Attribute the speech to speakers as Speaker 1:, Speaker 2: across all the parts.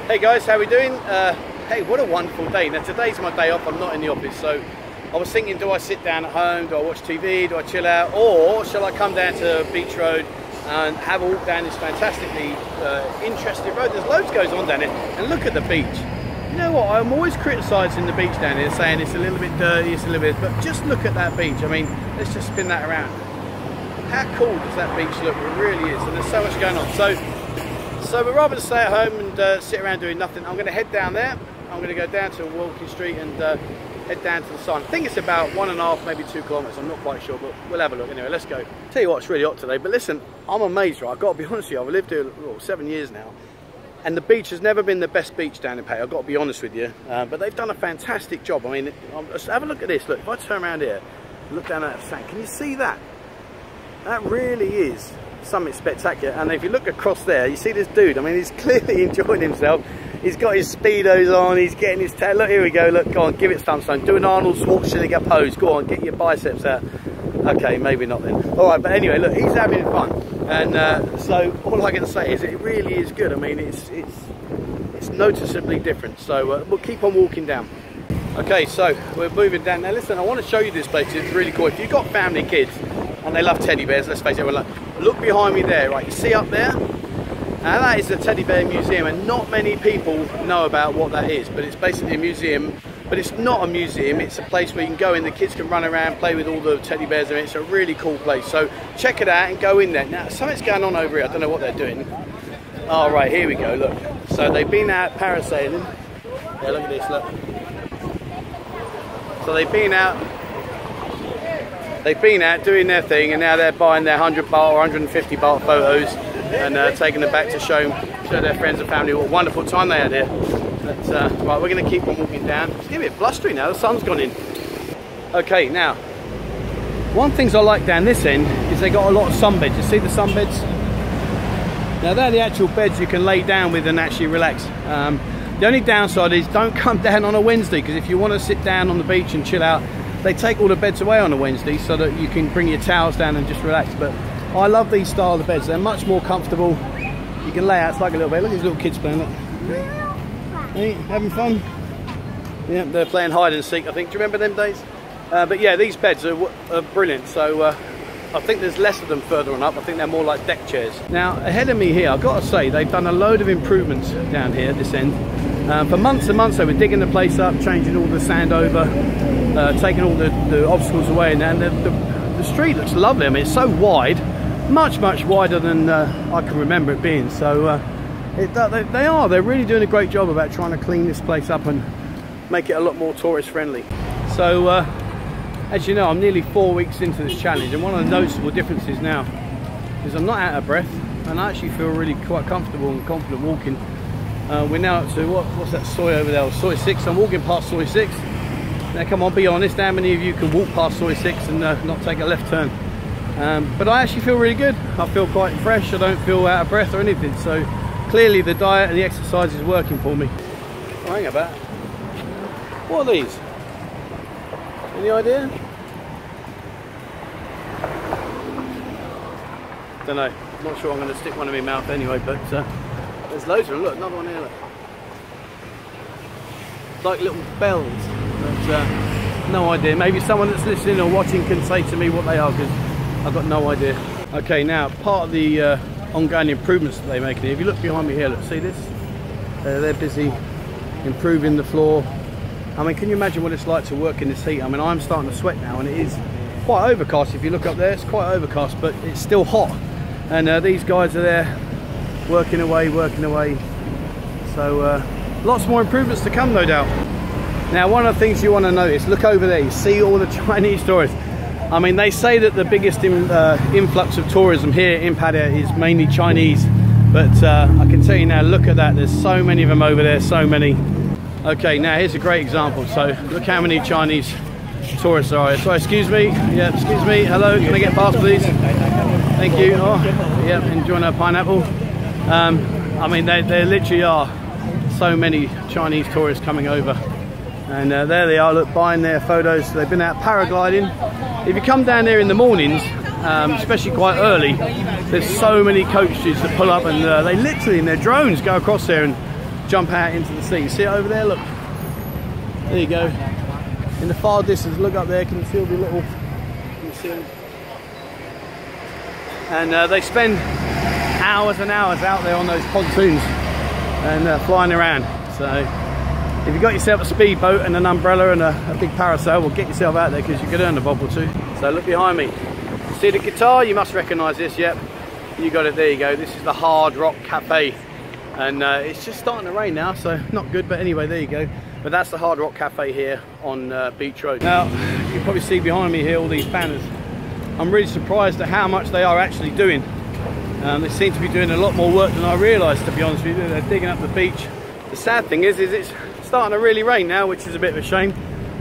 Speaker 1: Hey guys, how we doing? Hey, what a wonderful day. Now today's my day off, I'm not in the office, so I was thinking, do I sit down at home, do I watch TV, do I chill out, or shall I come down to Beach Road and have a walk down this fantastically interesting road? There's loads goes on down here, and look at the beach. You know what, I'm always criticising the beach down here, saying it's a little bit dirty, it's a little bit, but just look at that beach. I mean, let's just spin that around. How cool does that beach look? It really is, and there's so much going on. So we're rather than stay at home and sit around doing nothing, I'm going to head down there. I'm going to go down to Walking Street and head down to the sign. I think it's about 1.5, maybe 2 kilometres. I'm not quite sure, but we'll have a look anyway. Let's go. Tell you what, it's really hot today, but listen, I'm amazed, right? I've got to be honest with you. I've lived here 7 years now, and the beach has never been the best beach down in Pattaya. I've got to be honest with you, but they've done a fantastic job. I mean, let's have a look at this. Look, if I turn around here, look down at that sand, can you see that? That really is something spectacular. And if you look across there, you see this dude. I mean, he's clearly enjoying himself. He's got his speedos on, he's getting his tail. Look, here we go. Look, go on, give it some sun. Do an Arnold Schwarzenegger pose. Go on, get your biceps out. Okay, maybe not then. All right, but anyway, look, he's having fun. And so all I can say is it really is good. I mean, it's noticeably different. So we'll keep on walking down. Okay, so we're moving down. Now listen, I want to show you this place. It's really cool. If you've got family, kids, and they love teddy bears, let's face it, look behind me there, right? You see up there? Now that is the Teddy Bear Museum, and not many people know about what that is, but it's basically a museum. But it's not a museum, it's a place where you can go in, the kids can run around, play with all the teddy bears, and it's a really cool place. So check it out and go in there. Now something's going on over here, I don't know what they're doing. Oh right, here we go, look. So they've been out parasailing. Yeah, look at this, look. So they've been out doing their thing, and now they're buying their 100 baht or 150 baht photos and taking them back to show their friends and family what a wonderful time they had here. But, right, we're going to keep on walking down. It's getting a bit blustery now, the sun's gone in. Okay, now, one of the things I like down this end is they got a lot of sunbeds. You see the sunbeds? Now they're the actual beds you can lay down with and actually relax. The only downside is don't come down on a Wednesday, because if you want to sit down on the beach and chill out, they take all the beds away on a Wednesday so that you can bring your towels down and just relax. But I love these style of beds. They're much more comfortable. You can lay out, it's like a little bed. Look at these little kids playing. Look. Hey, having fun? Yeah, they're playing hide and seek, I think. Do you remember them days? But yeah, these beds are brilliant. So I think there's less of them further on up. I think they're more like deck chairs. Now, ahead of me here, I've got to say, they've done a load of improvements down here, this end. For months and months they were digging the place up, changing all the sand over, taking all the obstacles away, and the street looks lovely. I mean, it's so wide, much wider than I can remember it being. So they're really doing a great job about trying to clean this place up and make it a lot more tourist friendly. So as you know, I'm nearly 4 weeks into this challenge, and one of the noticeable differences now is I'm not out of breath, and I actually feel really quite comfortable and confident walking. We're now up to, what's that soy over there? Soy 6. I'm walking past soy 6. Now come on, be honest, how many of you can walk past soy 6 and not take a left turn? But I actually feel really good. I feel quite fresh, I don't feel out of breath or anything. So clearly the diet and the exercise is working for me. Oh, hang about. What are these? Any idea? Don't know. I'm not sure I'm going to stick one in my mouth anyway, but there's loads of them. Look, another one here. Look. It's like little bells. But, no idea. Maybe someone that's listening or watching can say to me what they are, because I've got no idea. Okay, now part of the ongoing improvements that they're making here. If you look behind me here, look, see this? They're busy improving the floor. I mean, can you imagine what it's like to work in this heat? I mean, I'm starting to sweat now, and it is quite overcast. If you look up there, it's quite overcast, but it's still hot. And these guys are there working away. So lots more improvements to come, no doubt. Now, one of the things you want to notice, look over there, you see all the Chinese tourists. I mean, they say that the biggest influx of tourism here in Pattaya is mainly Chinese, but I can tell you now, look at that, there's so many of them over there, so many. Okay, now here's a great example. So look how many Chinese tourists there are. So excuse me, yeah, excuse me, hello, can I get past please? Thank you. Oh, yeah, enjoying our pineapple. I mean, there literally are so many Chinese tourists coming over, and there they are, look, buying their photos. They've been out paragliding. If you come down there in the mornings, especially quite early, there's so many coaches that pull up, and they literally in their drones go across there and jump out into the sea. See it over there? Look. There you go. In the far distance, look up there. Can you see all the little? Can you see them? And they spend hours and hours out there on those pontoons and flying around. So if you've got yourself a speedboat and an umbrella and a big parasol, well, get yourself out there because you could earn a bob or two. So look behind me. See the guitar? You must recognise this. Yep, you got it. There you go. This is the Hard Rock Cafe, and it's just starting to rain now, so not good. But anyway, there you go. But that's the Hard Rock Cafe here on Beach Road. Now you can probably see behind me here all these banners. I'm really surprised at how much they are actually doing. They seem to be doing a lot more work than I realised, to be honest with you. They're digging up the beach. The sad thing is it's starting to really rain now, which is a bit of a shame.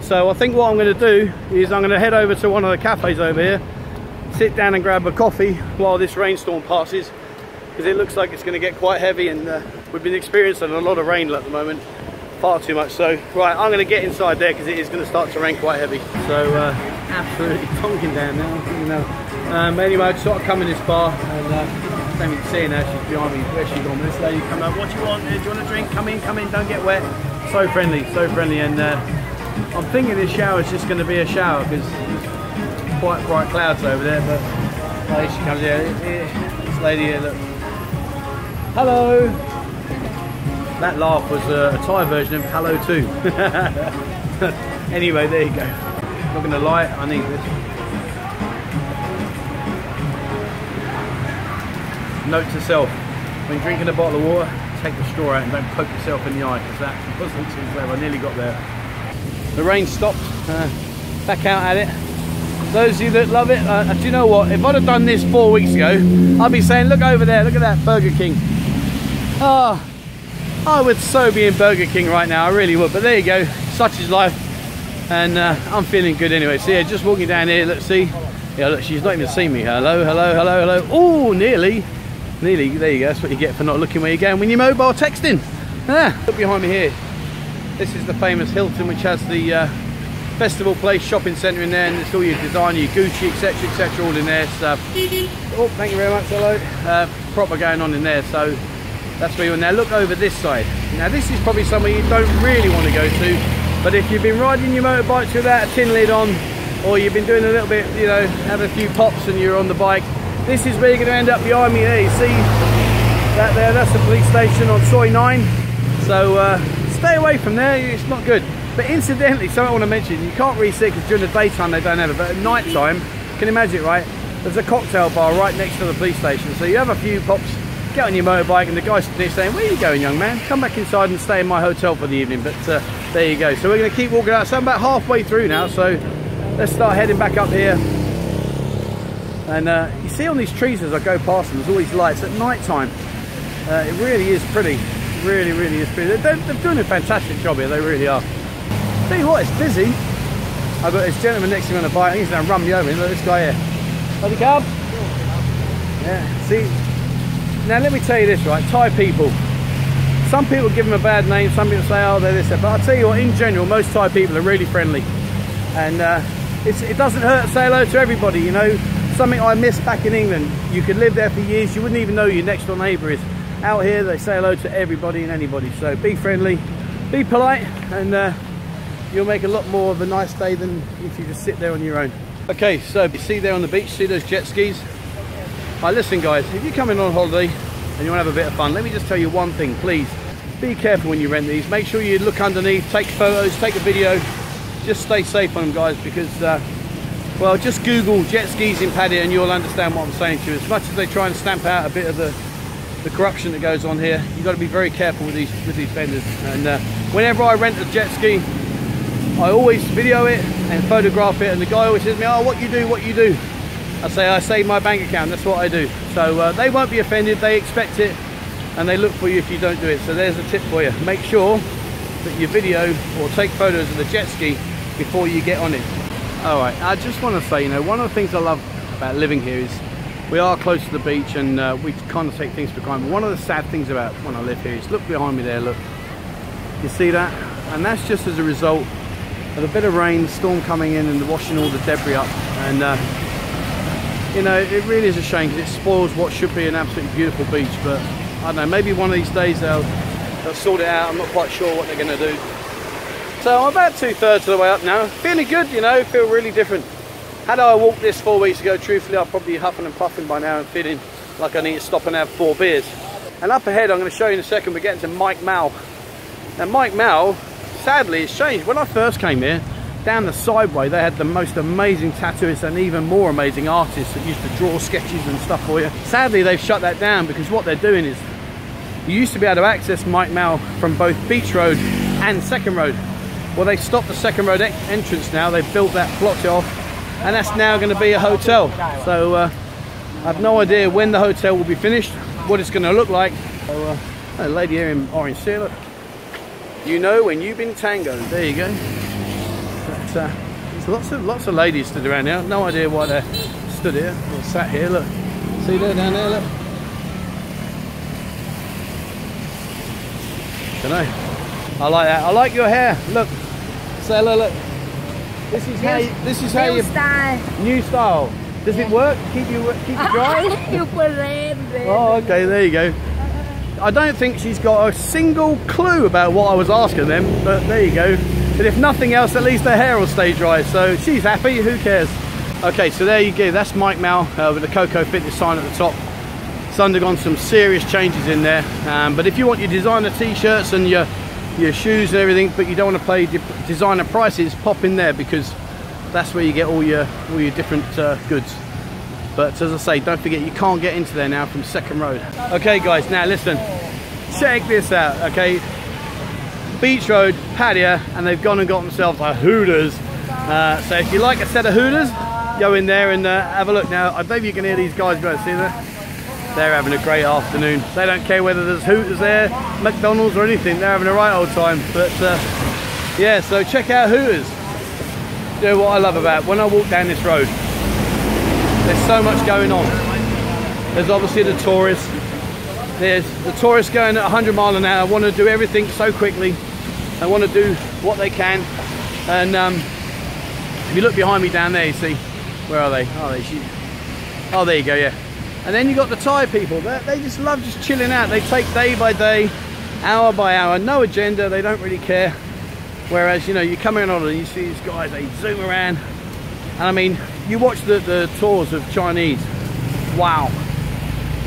Speaker 1: So I think what I'm going to do is I'm going to head over to one of the cafes over here, sit down and grab a coffee while this rainstorm passes, because it looks like it's going to get quite heavy, and we've been experiencing a lot of rain at the moment, far too much. So right, I'm going to get inside there because it is going to start to rain quite heavy. So absolutely tonking down now, you know. Anyway, I just sort of come in this bar, and don't even see her now, she's behind me. Where's she gone? This lady come up, what do you want? Do you want a drink? Come in, don't get wet. So friendly, and I'm thinking this shower is just going to be a shower because there's quite bright clouds over there, but oh, she comes here. This lady here, look. Hello. That laugh was a Thai version of hello too. Anyway, there you go. Not going to lie, I need this. Note to self, when drinking a bottle of water, take the straw out and don't poke yourself in the eye, because that wasn't too clever. I nearly got there. The rain stopped, back out at it. Those of you that love it, do you know what? If I'd have done this 4 weeks ago, I'd be saying, look over there, look at that Burger King. Oh, I would so be in Burger King right now, I really would. But there you go, such is life, and I'm feeling good anyway. So yeah, just walking down here, let's see. Yeah, look, she's not even seen me. Hello, hello, hello, hello. Oh, nearly, there you go. That's what you get for not looking where you're going when you're mobile texting. Look behind me here. This is the famous Hilton, which has the festival place, shopping centre in there, and it's all your designer, your Gucci, etc., all in there. So, oh, thank you very much. Hello. Proper going on in there. So that's where you're now. Look over this side. Now this is probably somewhere you don't really want to go to, but if you've been riding your motorbikes without a tin lid on, or you've been doing a little bit, you know, having a few pops and you're on the bike, this is where you're going to end up behind me there. You see that there? That's the police station on Soi 9. So stay away from there, it's not good. But incidentally, something I want to mention, you can't really see it because during the daytime they don't have it, but at night time, you can imagine it, right? There's a cocktail bar right next to the police station. So you have a few pops, get on your motorbike, and the guy's there saying, where are you going, young man? Come back inside and stay in my hotel for the evening. But there you go. So we're going to keep walking out. So I'm about halfway through now, so let's start heading back up here. And you see on these trees as I go past them, there's all these lights at night time. It really is pretty. Really is pretty. They're doing a fantastic job here, they really are. Tell you what, it's busy. I've got this gentleman next to me on a bike, he's going to run me over. Look at this guy here. Howdy, cab? Yeah, see. Now let me tell you this, right, Thai people. Some people give them a bad name, some people say, oh, they're this, but I'll tell you what, in general, most Thai people are really friendly. And it doesn't hurt to say hello to everybody, you know. Something I missed back in England. You could live there for years, you wouldn't even know who your next door neighbour is. Out here, they say hello to everybody and anybody. So be friendly, be polite, and you'll make a lot more of a nice day than if you just sit there on your own. Okay, so you see there on the beach, see those jet skis? Right, listen guys, if you're coming on holiday and you want to have a bit of fun, let me just tell you one thing, please. Be careful when you rent these. Make sure you look underneath, take photos, take a video. Just stay safe on them, guys, because, well, just Google jet skis in Pattaya and you'll understand what I'm saying to you. As much as they try and stamp out a bit of the corruption that goes on here, you've got to be very careful with these vendors. And whenever I rent a jet ski, I always video it and photograph it, and the guy always says to me, oh, what you do? I say, I save my bank account, that's what I do. So they won't be offended, they expect it, and they look for you if you don't do it. So there's a tip for you. Make sure that you video or take photos of the jet ski before you get on it. All right, I just want to say, you know, one of the things I love about living here is we are close to the beach, and we kind of take things for granted. One of the sad things about when I live here is, look behind me there, look. You see that? And that's just as a result of a bit of rain, storm coming in and washing all the debris up. And you know, it really is a shame because it spoils what should be an absolutely beautiful beach. But I don't know, maybe one of these days they'll They'll sort it out. I'm not quite sure what they're going to do. So I'm about 2/3 of the way up now. Feeling good, you know, feel really different. Had I walked this 4 weeks ago, truthfully, I'd probably be huffing and puffing by now and feeling like I need to stop and have 4 beers. And up ahead, I'm going to show you in a second, we're getting to Mike Mao. Now Mike Mao, sadly, it's changed. When I first came here, down the sideway, they had the most amazing tattooists and even more amazing artists that used to draw sketches and stuff for you. Sadly, they've shut that down because what they're doing is, you used to be able to access Mike Mao from both Beach Road and Second Road. Well, they've stopped the Second Road entrance now. They've built that, blocked it off, and that's now going to be a hotel. So I have no idea when the hotel will be finished, what it's going to look like. So a lady here in orange, see, look. You know when you've been tangoed. There you go. But, there's lots of ladies stood around here. No idea why they're stood here or sat here. Look, see there, down there. Look. Don't know. I like that. I like your hair. Look, Stella. Look. This is how you
Speaker 2: style.
Speaker 1: New style. Does it work? Keep you dry? Oh, okay. There you go. I don't think she's got a single clue about what I was asking them, but there you go. But if nothing else, at least their hair will stay dry. So she's happy. Who cares? Okay, so there you go. That's Mike Mao with the Coco Fitness sign at the top. It's undergone some serious changes in there. But if you want your designer t-shirts and your shoes and everything, but you don't want to pay designer prices, pop in there because that's where you get all your different goods. But as I say, don't forget you can't get into there now from Second Road. Okay guys, now listen, check this out, okay? Beach Road, Pattaya, and they've gone and got themselves a Hooters. So if you like a set of Hooters, go in there and have a look. Now, I don't know if you can hear these guys go, see that? They're having a great afternoon. They don't care whether there's Hooters there, McDonald's or anything. They're having a right old time. But yeah, so check out Hooters. You know what I love about it? When I walk down this road, there's so much going on. There's obviously the tourists. There's the tourists going at 100 miles an hour, want to do everything so quickly. They want to do what they can. And if you look behind me down there, you see, where are they? Oh, there you go, yeah. And then you got the Thai people. They just love just chilling out. They take day by day, hour by hour, no agenda. They don't really care. Whereas, you know, you come in on and you see these guys, they zoom around. And I mean, you watch the tours of Chinese. Wow.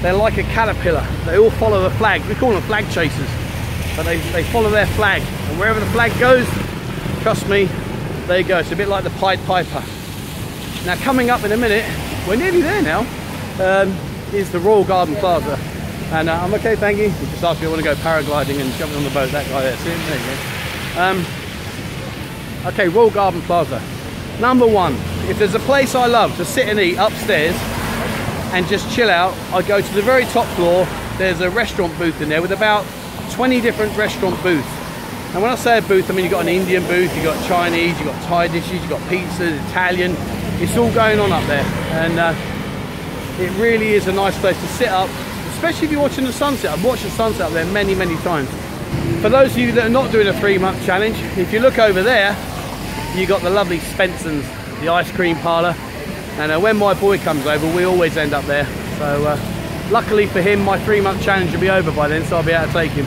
Speaker 1: They're like a caterpillar. They all follow the flag. We call them flag chasers. But they follow their flag. And wherever the flag goes, trust me, there you go. It's a bit like the Pied Piper. Now, coming up in a minute, we're nearly there now, is the Royal Garden Plaza. And I'm okay, thank you. He just asked me if I want to go paragliding and jumping on the boat. That guy there, see him? There you go. Okay, Royal Garden Plaza. Number one, if there's a place I love to sit and eat upstairs and just chill out, I go to the very top floor. There's a restaurant booth in there with about 20 different restaurant booths. And when I say a booth, I mean you've got an Indian booth, you've got Chinese, you've got Thai dishes, you've got pizzas, Italian. It's all going on up there. And it really is a nice place to sit up, especially if you're watching the sunset. I've watched the sunset up there many, many times. For those of you that are not doing a 3-month challenge, if you look over there, you got the lovely Spencer's, the ice cream parlour. And when my boy comes over, we always end up there. So luckily for him, my 3-month challenge will be over by then, so I'll be able to take him.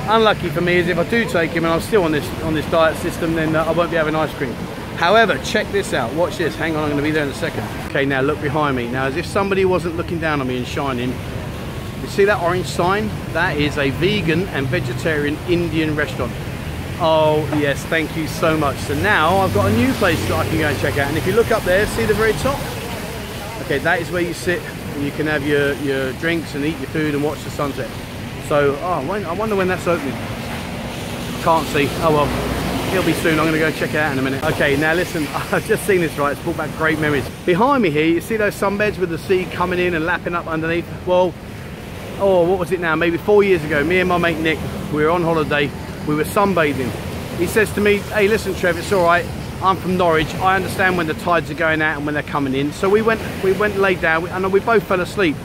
Speaker 1: Unlucky for me is if I do take him and I'm still on this diet system, then I won't be having ice cream. However, check this out. Watch this. Hang on, I'm going to be there in a second. Okay, now look behind me. Now, as if somebody wasn't looking down on me and shining, you see that orange sign? That is a vegan and vegetarian Indian restaurant. Oh, yes, thank you so much. So now I've got a new place that I can go and check out. And if you look up there, see the very top? Okay, that is where you sit and you can have your drinks and eat your food and watch the sunset. So, I wonder when that's opening. Can't see. Oh, well. It'll be soon. I'm going to go check it out in a minute. Okay, now listen, I've just seen this, right? It's brought back great memories. Behind me here, you see those sunbeds with the sea coming in and lapping up underneath? Well, oh, what was it now? Maybe 4 years ago, me and my mate Nick, we were on holiday, we were sunbathing. He says to me, hey, listen, Trev, it's all right. I'm from Norwich. I understand when the tides are going out and when they're coming in. So we went laid down, and we both fell asleep.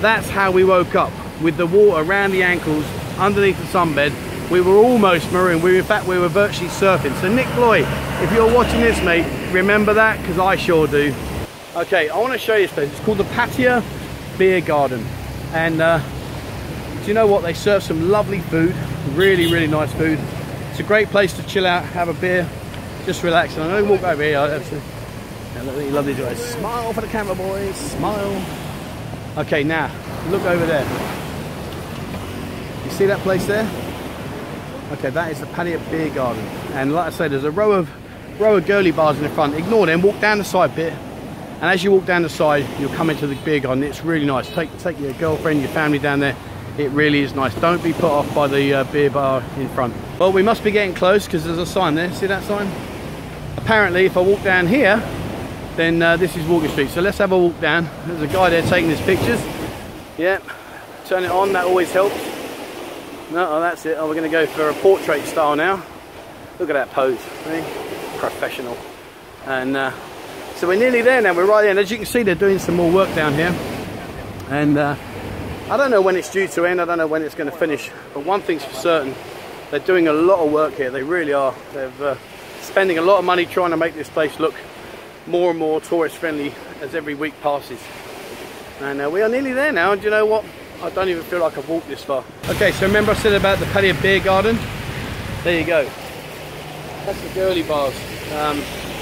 Speaker 1: That's how we woke up, with the water around the ankles, underneath the sunbed. We were almost maroon. In fact, we were virtually surfing. So Nick Floyd, if you're watching this, mate, remember that, because I sure do. Okay, I want to show you this place. It's called the Pattaya Beer Garden. And do you know what? They serve some lovely food, Really, really nice food. It's a great place to chill out, have a beer, just relax. And I'm going to walk over here. You lovely guys. Smile for the camera, boys. Smile. Okay, now look over there. You see that place there? Okay, that is the Pattaya Beer Garden. And like I said, there's a row of girly bars in the front. Ignore them. Walk down the side bit. And as you walk down the side, you'll come into the beer garden. It's really nice. Take your girlfriend, your family down there. It really is nice. Don't be put off by the beer bar in front. Well, we must be getting close because there's a sign there. See that sign? Apparently, if I walk down here, then this is Walking Street. So let's have a walk down. There's a guy there taking his pictures. Yep. Turn it on. That always helps. No, oh, that's it. Oh, we're going to go for a portrait style now. Look at that pose. Eh? Professional. And so we're nearly there now. We're right there. And as you can see, they're doing some more work down here. And I don't know when it's due to end. I don't know when it's going to finish. But one thing's for certain, they're doing a lot of work here. They really are. They're spending a lot of money trying to make this place look more and more tourist friendly as every week passes. And we are nearly there now. And do you know what? I don't even feel like I've walked this far. Okay, so remember I said about the Pattaya Beer Garden? There you go. That's the girly bars.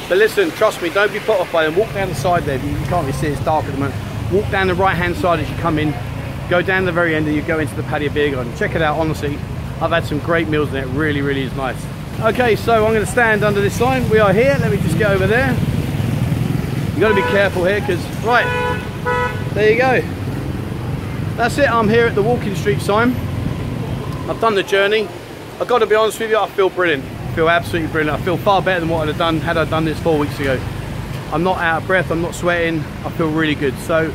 Speaker 1: But listen, trust me, don't be put off by them. Walk down the side there. You can't really see, it's dark at the moment. Walk down the right hand side as you come in. Go down the very end and you go into the Pattaya Beer Garden. Check it out, honestly. I've had some great meals in it. Really, really is nice. Okay, so I'm going to stand under this sign. We are here. Let me just get over there. You've got to be careful here because, right, there you go. That's it. I'm here at the Walking Street sign. I've done the journey. I've got to be honest with you, I feel brilliant. I feel absolutely brilliant. I feel far better than what I'd have done had I done this 4 weeks ago. I'm not out of breath. I'm not sweating. I feel really good. So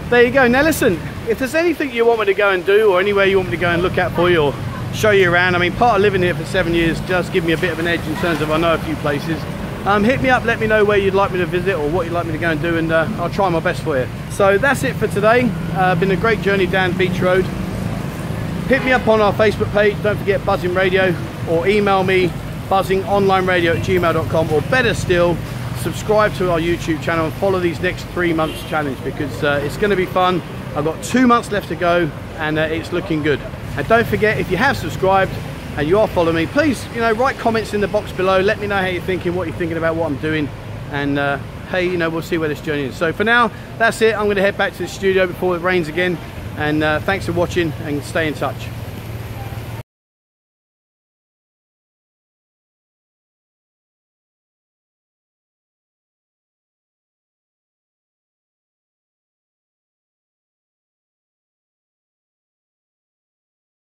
Speaker 1: there you go. Now listen, if there's anything you want me to go and do or anywhere you want me to go and look at for you or show you around, I mean, part of living here for 7 years does give me a bit of an edge in terms of I know a few places. Hit me up, let me know where you'd like me to visit or what you'd like me to go and do, and I'll try my best for you. So that's it for today. Been a great journey down Beach Road. Hit me up on our Facebook page, don't forget Buzzin Radio, or email me buzzingonlineradio@gmail.com, or better still, subscribe to our YouTube channel and follow these next 3 months challenge because it's going to be fun. I've got 2 months left to go and it's looking good. And don't forget, if you have subscribed and you are following me, please, you know, write comments in the box below. Let me know how you're thinking, what you're thinking about what I'm doing, and hey, you know, we'll see where this journey is. So for now, that's it. I'm going to head back to the studio before it rains again, and thanks for watching and stay in touch.